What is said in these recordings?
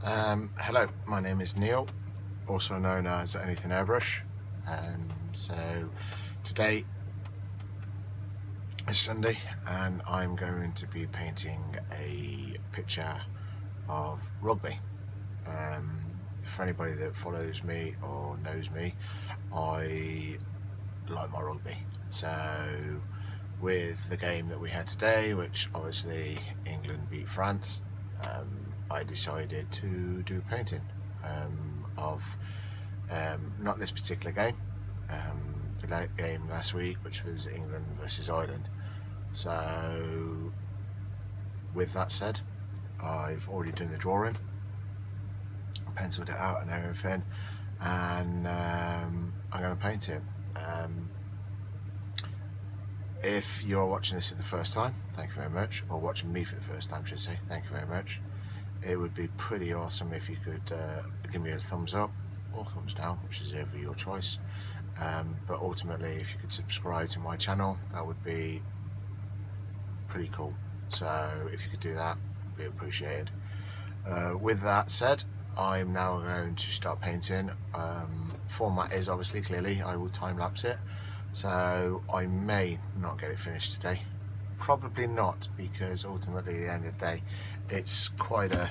Hello, my name is Neil, also known as Anything Airbrush. So today is Sunday and I'm going to be painting a picture of rugby. For anybody that follows me or knows me, I like my rugby. So with the game that we had today, which obviously England beat France, I decided to do painting of not this particular game, the game last week, which was England versus Ireland. So with that said, I've already done the drawing, penciled it out and everything, and I'm going to paint it. If you're watching this for the first time, thank you very much, or watching me for the first time, I should say, thank you very much. It would be pretty awesome if you could give me a thumbs up or thumbs down, which is over your choice. But ultimately, if you could subscribe to my channel, that would be pretty cool. So if you could do that, it'd be appreciated. With that said, I'm now going to start painting. Format is obviously, clearly, I will time lapse it. So I may not get it finished today. Probably not, because ultimately at the end of the day it's quite a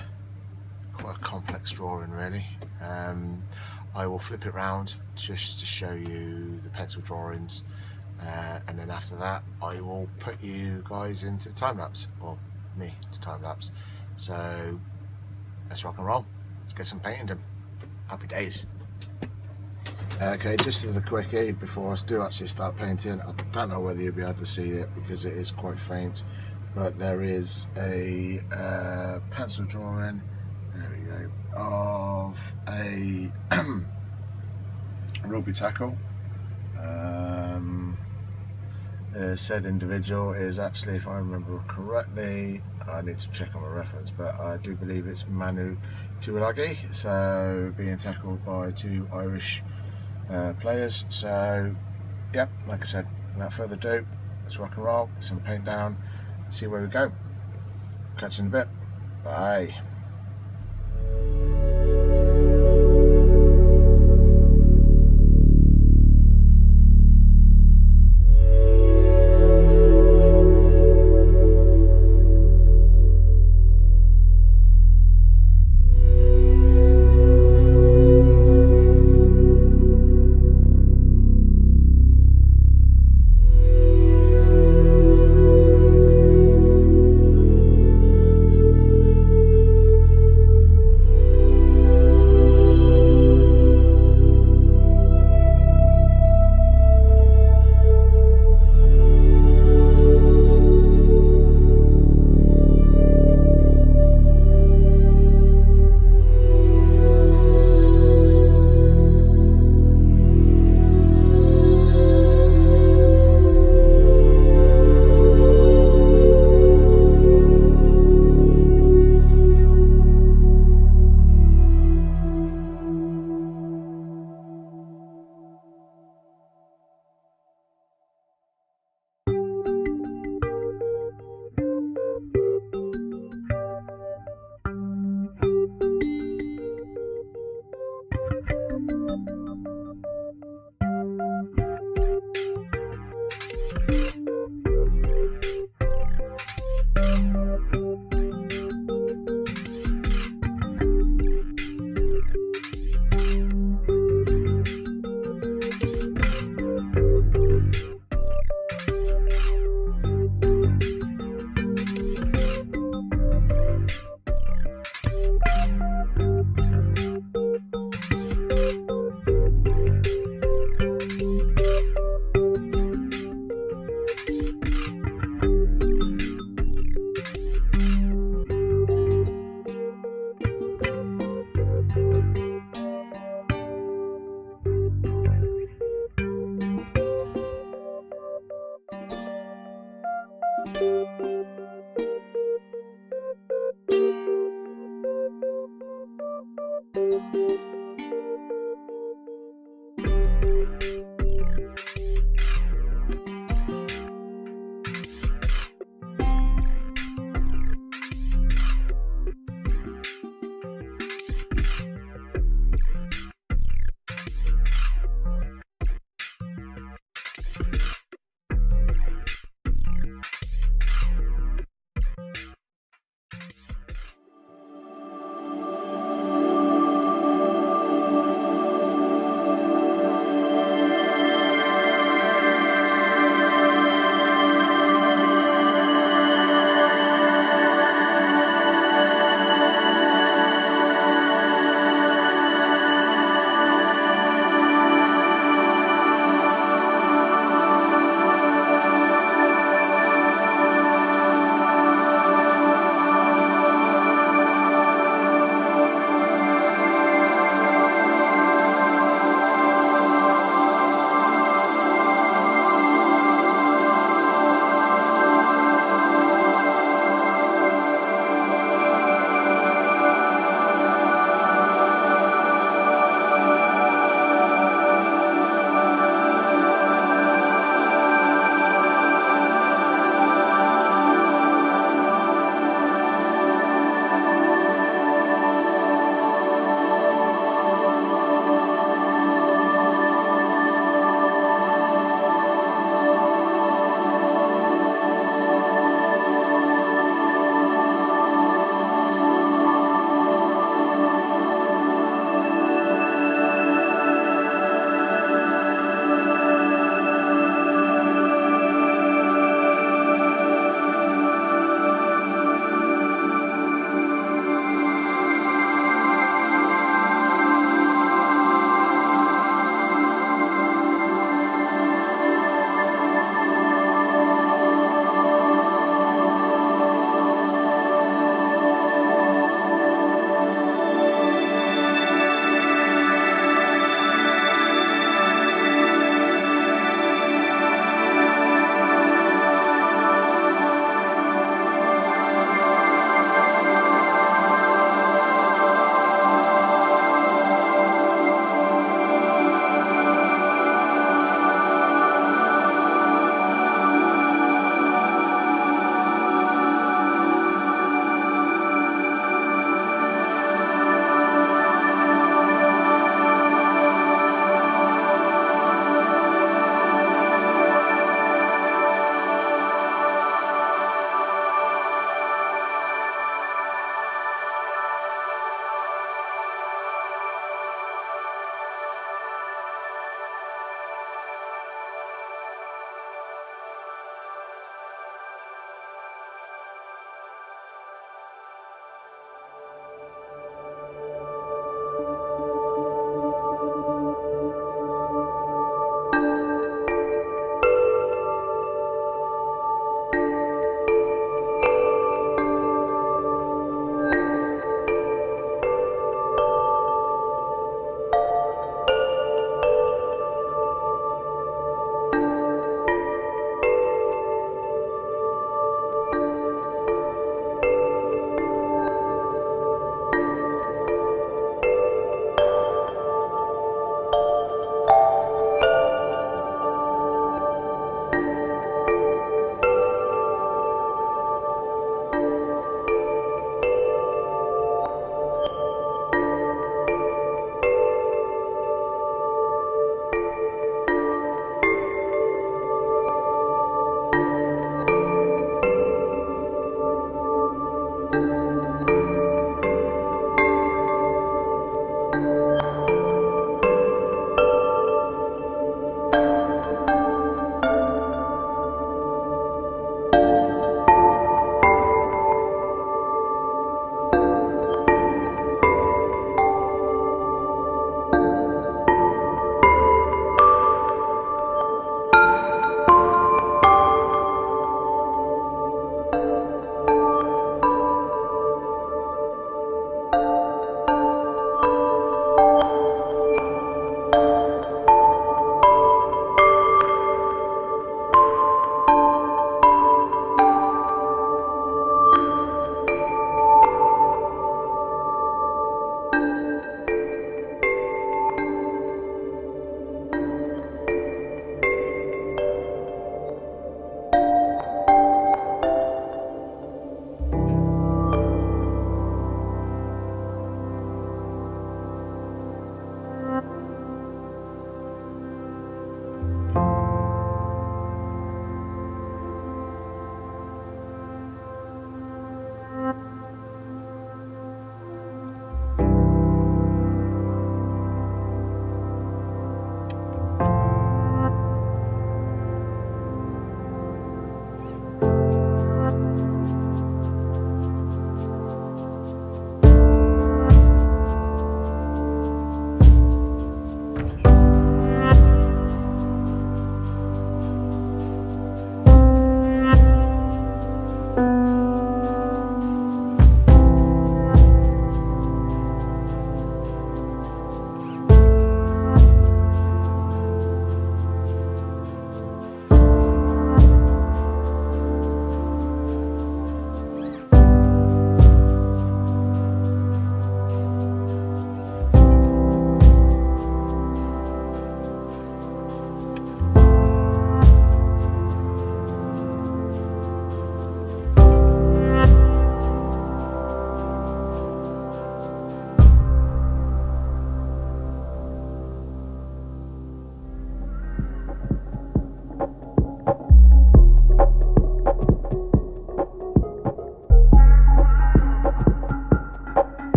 complex drawing really. I will flip it round just to show you the pencil drawings, and then after that I will put you guys into time lapse, or me to time lapse. So let's rock and roll, let's get some painting done. Happy days. Okay, just as a quickie before I do actually start painting, I don't know whether you'll be able to see it because it is quite faint, but there is a pencil drawing, there we go, of a rugby tackle. The said individual is actually, if I remember correctly, I need to check on my reference, but I do believe it's Manu Tuilagi, so being tackled by two Irish players. So yep, like I said, without further ado, let's rock and roll, get some paint down and see where we go. Catch you in a bit. Bye.